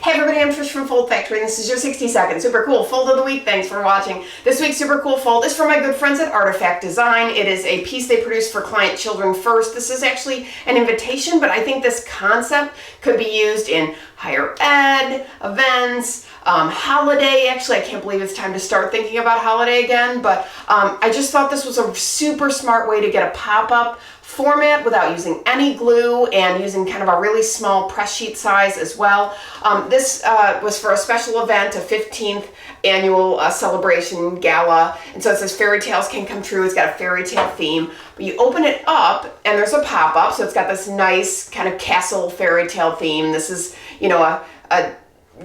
Hey everybody, I'm Trish from Foldfactory, and this is your 60-second super cool fold of the week. Thanks for watching. This week's super cool fold is from my good friends at Artifact Design. It is a piece they produce for client children first. This is actually an invitation, but I think this concept could be used in higher ed, events, holiday. Actually, I can't believe it's time to start thinking about holiday again, but I just thought this was a super smart way to get a pop-up format without using any glue and using kind of a really small press sheet size as well. This was for a special event, a 15th annual celebration gala, and so it says fairy tales can come true. It's got a fairy tale theme, but you open it up and there's a pop-up, so it's got this nice kind of castle fairy tale theme. This is, you know,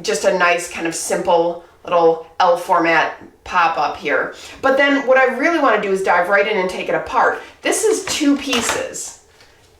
just a nice kind of simple little L format pop-up here. But then what I really want to do is dive right in and take it apart. This is two pieces.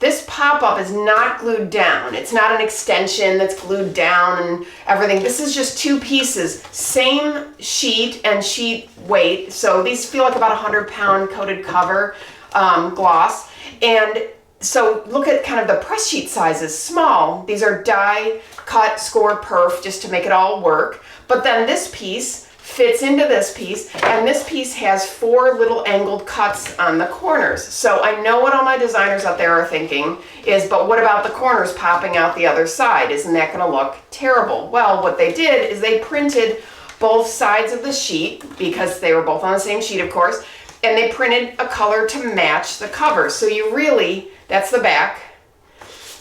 This pop-up is not glued down. It's not an extension that's glued down and everything. This is just two pieces, same sheet and sheet weight. So these feel like about 100-pound coated cover gloss. And so look at kind of the press sheet sizes, small. These are die cut, score perf, just to make it all work. But then this piece fits into this piece, and this piece has 4 little angled cuts on the corners. So I know what all my designers out there are thinking is, but what about the corners popping out the other side? Isn't that gonna look terrible? Well, what they did is they printed both sides of the sheet, because they were both on the same sheet, of course, and they printed a color to match the cover. So you really, that's the back.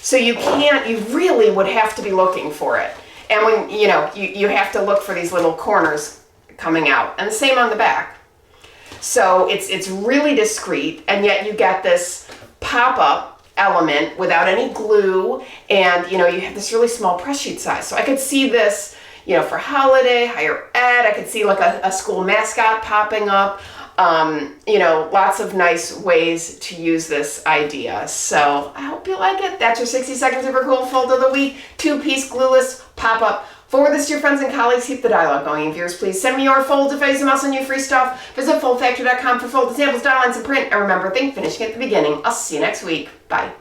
So you really would have to be looking for it. And when, you know, you have to look for these little corners coming out, and the same on the back. So it's really discreet, and yet you get this pop-up element without any glue, and you know, you have this really small press sheet size. So I could see this, you know, for holiday, higher ed. I could see like a school mascot popping up. You know, lots of nice ways to use this idea. So I hope you like it. That's your 60-second super cool fold of the week. 2-piece glueless pop-up. Forward this to your friends and colleagues. Keep the dialogue going. And viewers, please send me your folds if I use them. I'll send you free stuff. Visit foldfactory.com for folded samples, dial lines, and print. And remember, think finishing at the beginning. I'll see you next week. Bye.